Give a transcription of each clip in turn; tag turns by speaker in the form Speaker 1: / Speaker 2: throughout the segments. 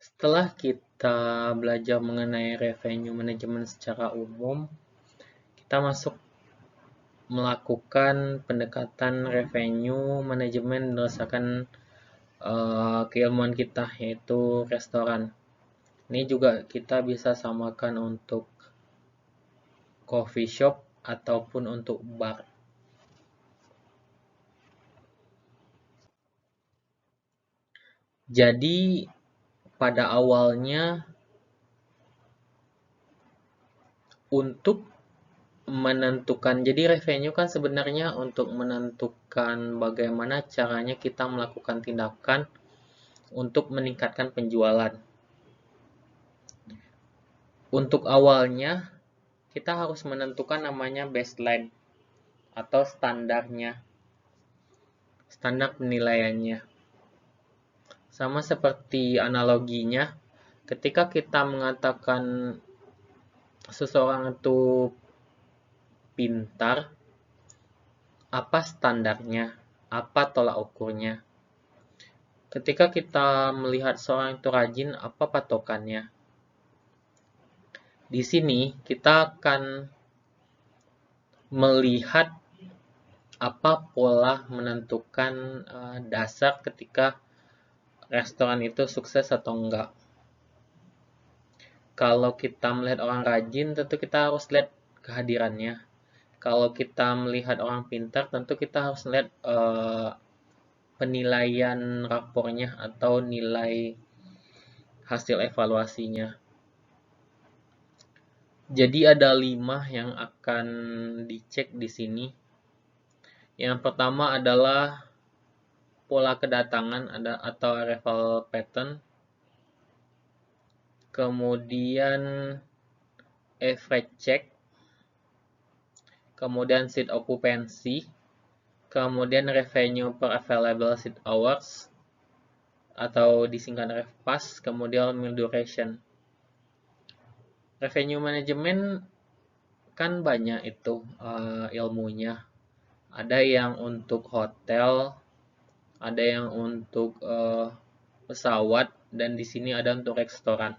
Speaker 1: Setelah kita belajar mengenai revenue management secara umum, kita masuk melakukan pendekatan revenue management berdasarkan keilmuan kita, yaitu restoran. Ini juga kita bisa samakan untuk coffee shop ataupun untuk bar. Jadi pada awalnya untuk menentukan, jadi revenue kan sebenarnya untuk menentukan bagaimana caranya kita melakukan tindakan untuk meningkatkan penjualan. Untuk awalnya kita harus menentukan namanya baseline atau standarnya, standar penilaiannya. Sama seperti analoginya, ketika kita mengatakan seseorang itu pintar, apa standarnya, apa tolak ukurnya. Ketika kita melihat seorang itu rajin, apa patokannya. Di sini kita akan melihat apa pola menentukan dasar ketika restoran itu sukses atau enggak. Kalau kita melihat orang rajin, tentu kita harus lihat kehadirannya. Kalau kita melihat orang pintar, tentu kita harus lihat penilaian rapornya atau nilai hasil evaluasinya. Jadi ada 5 yang akan dicek di sini. Yang pertama adalah pola kedatangan atau arrival pattern. Kemudian average check. Kemudian seat occupancy. Kemudian revenue per available seat hours atau disingkat RevPAS. Kemudian meal duration. Revenue management kan banyak itu ilmunya. Ada yang untuk hotel, ada yang untuk pesawat, dan di sini ada untuk restoran.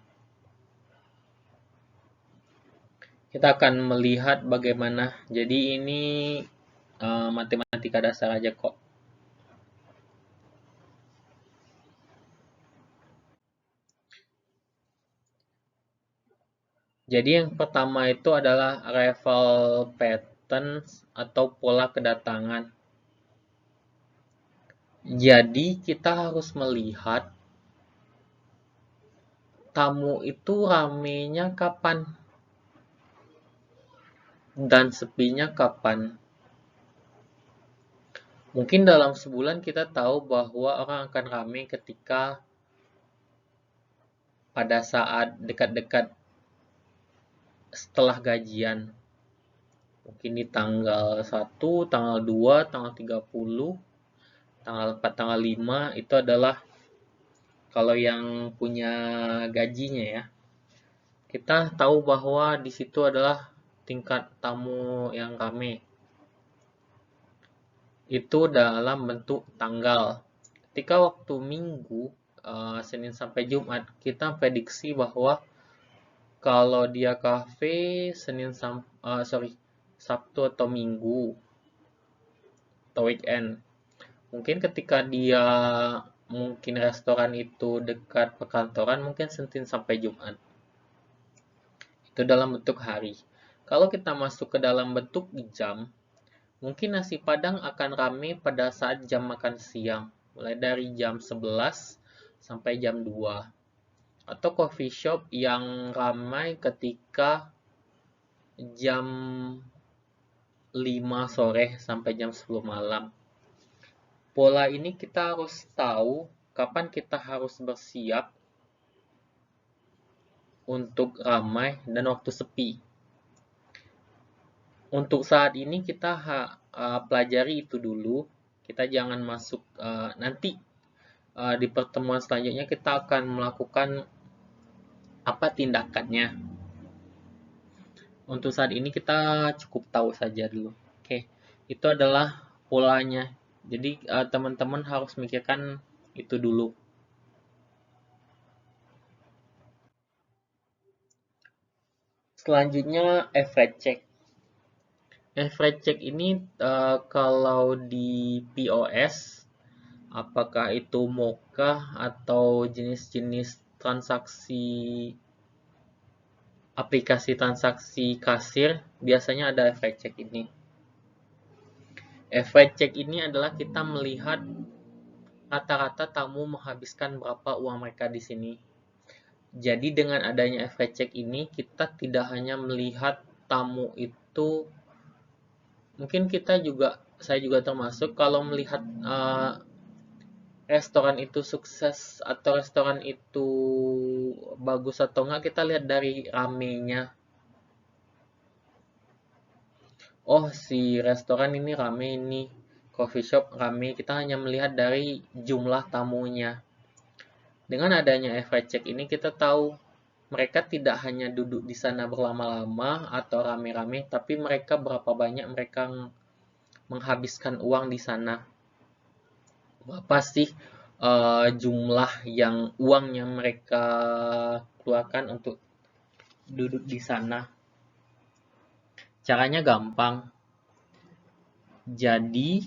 Speaker 1: Kita akan melihat bagaimana. Jadi ini matematika dasar aja kok. Jadi yang pertama itu adalah arrival patterns atau pola kedatangan. Jadi kita harus melihat tamu itu ramenya kapan dan sepinya kapan. Mungkin dalam sebulan kita tahu bahwa orang akan ramai ketika pada saat dekat-dekat setelah gajian. Mungkin di tanggal 1, tanggal 2, tanggal 30, tanggal 4, tanggal 5 itu adalah kalau yang punya gajinya ya. Kita tahu bahwa di situ adalah tingkat tamu yang ramai. Itu dalam bentuk tanggal. Ketika waktu minggu, Senin sampai Jumat, kita prediksi bahwa kalau dia kafe Sabtu atau Minggu atau weekend, mungkin ketika dia mungkin restoran itu dekat perkantoran, mungkin Senin sampai Jumat. Itu dalam bentuk hari. Kalau kita masuk ke dalam bentuk jam, mungkin nasi Padang akan ramai pada saat jam makan siang, mulai dari jam 11 sampai jam 2. Atau coffee shop yang ramai ketika jam 5 sore sampai jam 10 malam. Pola ini kita harus tahu kapan kita harus bersiap untuk ramai dan waktu sepi. Untuk saat ini kita pelajari itu dulu. Kita jangan masuk nanti di pertemuan selanjutnya kita akan melakukan apa tindakannya. Untuk saat ini kita cukup tahu saja dulu. Oke, itu adalah polanya. Jadi teman-teman harus mikirkan itu dulu. Selanjutnya average check. Average check ini kalau di POS, apakah itu Mocha atau jenis-jenis transaksi aplikasi transaksi kasir, biasanya ada average check ini. Average check ini adalah kita melihat rata-rata tamu menghabiskan berapa uang mereka di sini. Jadi dengan adanya average check ini, kita tidak hanya melihat tamu itu, mungkin saya juga termasuk, kalau melihat restoran itu sukses atau restoran itu bagus atau enggak, kita lihat dari ramenya. Oh, si restoran ini rame, ini coffee shop rame. Kita hanya melihat dari jumlah tamunya. Dengan adanya average check ini, kita tahu mereka tidak hanya duduk di sana berlama-lama atau rame-rame, tapi mereka berapa banyak mereka menghabiskan uang di sana. Berapa sih jumlah uang yang mereka keluarkan untuk duduk di sana. Caranya gampang. Jadi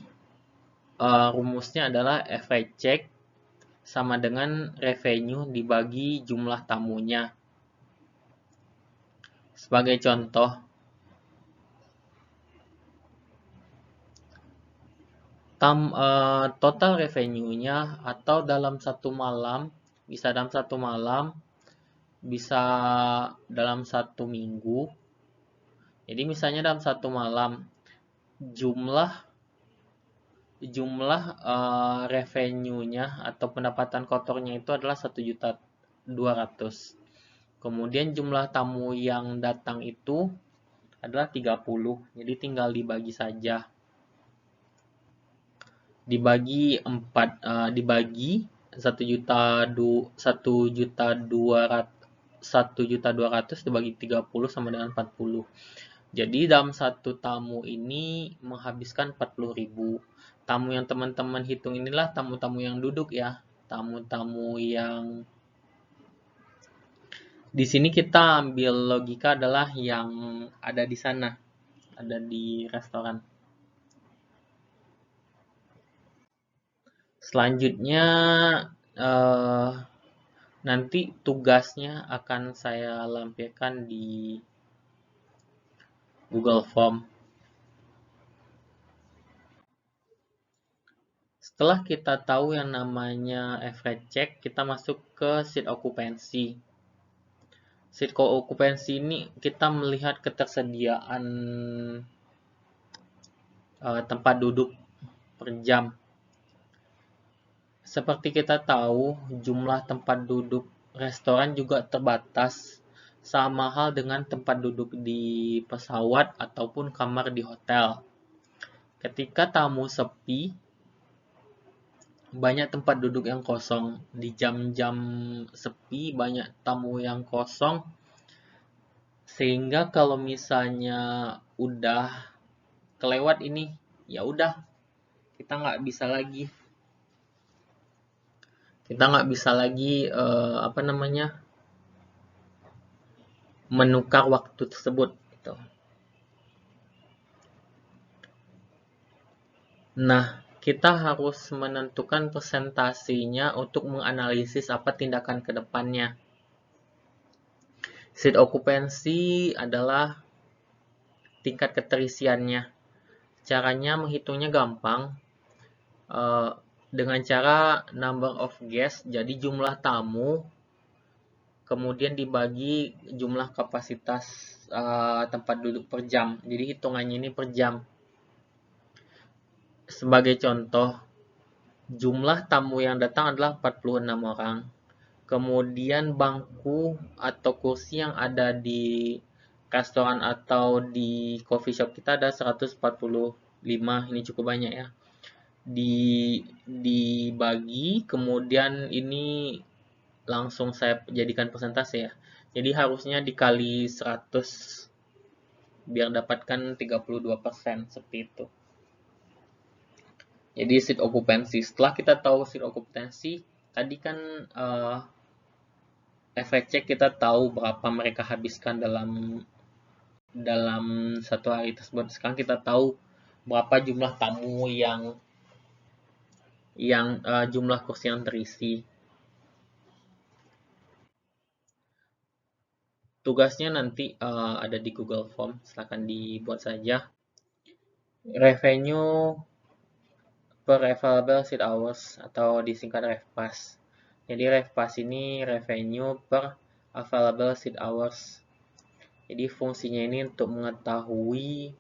Speaker 1: rumusnya adalah average check sama dengan revenue dibagi jumlah tamunya. Sebagai contoh, total revenue-nya atau dalam satu malam, bisa dalam satu minggu. Jadi misalnya dalam satu malam jumlah revenue-nya atau pendapatan kotornya itu adalah 1.200.000. Kemudian jumlah tamu yang datang itu adalah 30. Jadi tinggal dibagi saja. Dibagi 1.200.000 dibagi 30 sama dengan 40. Jadi dalam satu tamu ini menghabiskan 40.000. Tamu yang teman-teman hitung inilah tamu-tamu yang duduk ya. Tamu-tamu yang di sini kita ambil logika adalah yang ada di sana, ada di restoran. Selanjutnya nanti tugasnya akan saya lampirkan di Google Form. Setelah kita tahu yang namanya average check, kita masuk ke seat occupancy. Seat occupancy ini kita melihat ketersediaan tempat duduk per jam. Seperti kita tahu, jumlah tempat duduk restoran juga terbatas, sama hal dengan tempat duduk di pesawat ataupun kamar di hotel. Ketika tamu sepi, banyak tempat duduk yang kosong. Di jam-jam sepi, banyak tamu yang kosong, sehingga kalau misalnya udah kelewat ini, ya udah, kita nggak bisa lagi menukar waktu tersebut gitu. Nah, kita harus menentukan presentasinya untuk menganalisis apa tindakan ke depannya. Seat occupancy adalah tingkat keterisiannya. Caranya menghitungnya gampang. Dengan cara number of guests, jadi jumlah tamu, kemudian dibagi jumlah kapasitas tempat duduk per jam. Jadi hitungannya ini per jam. Sebagai contoh, jumlah tamu yang datang adalah 46 orang. Kemudian bangku atau kursi yang ada di restoran atau di coffee shop kita ada 145. Ini cukup banyak ya. Dibagi, kemudian ini langsung saya jadikan persentase ya. Jadi harusnya dikali 100 biar dapatkan 32% seperti itu. Jadi seat occupancy. Setelah kita tahu seat occupancy, tadi kan average check kita tahu berapa mereka habiskan dalam dalam satu hari tersebut. Sekarang kita tahu berapa jumlah tamu yang jumlah kursi yang terisi. Tugasnya nanti ada di Google Form, silahkan dibuat saja. Revenue per available seat hours atau disingkat RevPAS. Jadi RevPAS ini revenue per available seat hours. Jadi fungsinya ini untuk mengetahui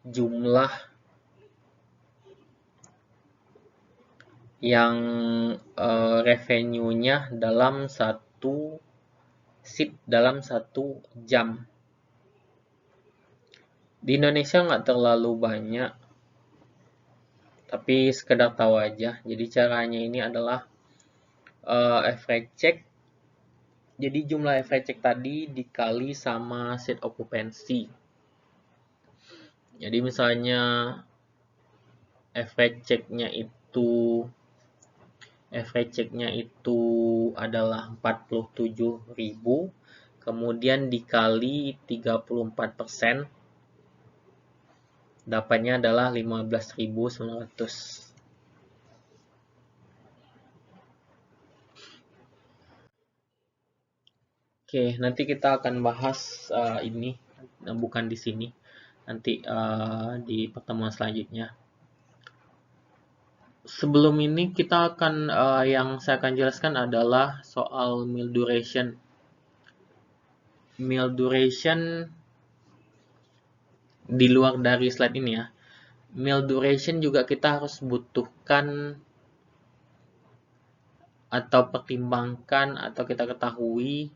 Speaker 1: jumlah yang revenue-nya dalam satu seat dalam 1 jam. Di Indonesia nggak terlalu banyak, tapi sekedar tahu aja. Jadi caranya ini adalah average check. Jadi jumlah average check tadi dikali sama seat occupancy. Jadi misalnya average check-nya itu adalah 47.000, kemudian dikali 34%, dapatnya adalah 15.900. Oke, nanti kita akan bahas ini, bukan di sini, nanti di pertemuan selanjutnya. Sebelum ini kita akan yang saya akan jelaskan adalah soal meal duration. Meal duration di luar dari slide ini ya. Meal duration juga kita harus butuhkan atau pertimbangkan atau kita ketahui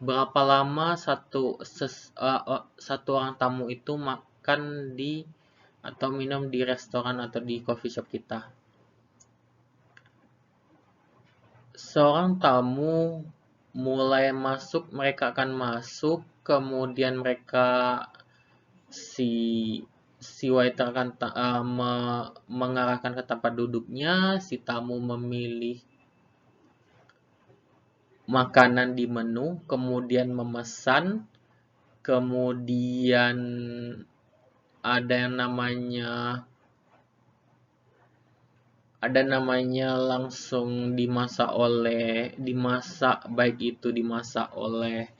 Speaker 1: berapa lama satu orang tamu itu makan di atau minum di restoran atau di coffee shop kita. Seorang tamu mereka akan masuk, kemudian si waiter akan mengarahkan ke tempat duduknya, si tamu memilih makanan di menu, kemudian memesan, kemudian ada yang namanya langsung baik itu dimasak oleh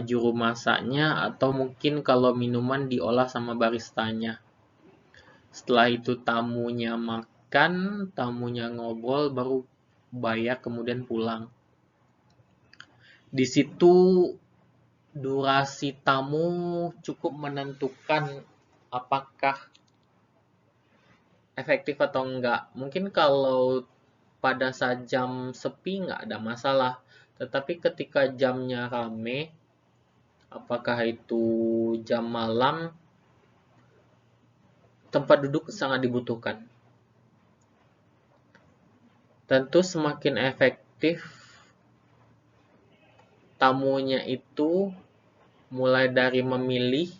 Speaker 1: juru masaknya atau mungkin kalau minuman diolah sama baristanya. Setelah itu tamunya makan, tamunya ngobrol, baru bayar kemudian pulang. Di situ durasi tamu cukup menentukan apakah efektif atau enggak. Mungkin kalau pada saat jam sepi nggak ada masalah. Tetapi ketika jamnya rame, apakah itu jam malam, tempat duduk sangat dibutuhkan. Tentu semakin efektif tamunya itu, mulai dari memilih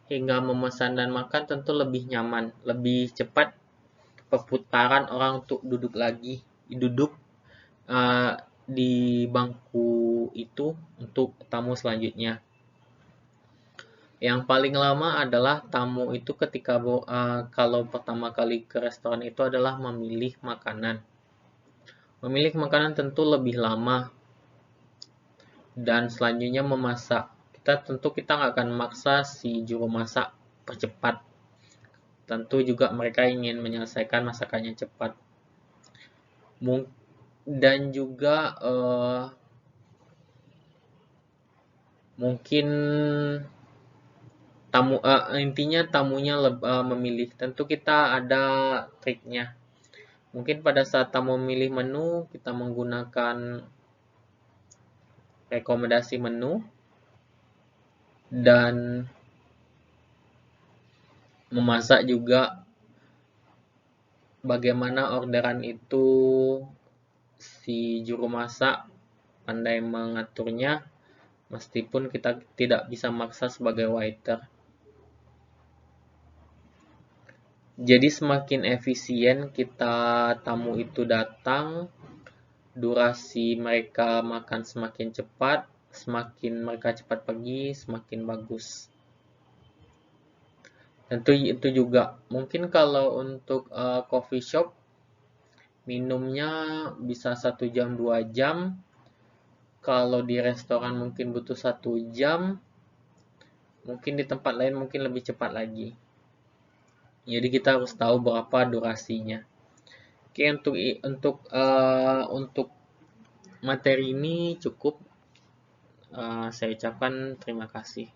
Speaker 1: hingga memesan dan makan, tentu lebih nyaman, lebih cepat perputaran orang untuk duduk di bangku itu untuk tamu selanjutnya. Yang paling lama adalah tamu itu ketika kalau pertama kali ke restoran itu adalah memilih makanan. Memilih makanan tentu lebih lama, dan selanjutnya memasak. Kita nggak akan maksa si juru masak percepat. Tentu juga mereka ingin menyelesaikan masakannya cepat. Dan juga mungkin intinya tamunya memilih. Tentu kita ada triknya. Mungkin pada saat tamu memilih menu, kita menggunakan rekomendasi menu dan memasak juga bagaimana orderan itu si juru masak pandai mengaturnya, meskipun kita tidak bisa maksa sebagai waiter. Jadi semakin efisien tamu itu datang, durasi mereka makan semakin cepat, semakin mereka cepat pergi, semakin bagus. Tentu itu juga mungkin kalau untuk coffee shop minumnya bisa 1 jam 2 jam. Kalau di restoran mungkin butuh 1 jam. Mungkin di tempat lain mungkin lebih cepat lagi. Jadi kita harus tahu berapa durasinya. Oke, untuk materi ini cukup. Saya ucapkan terima kasih.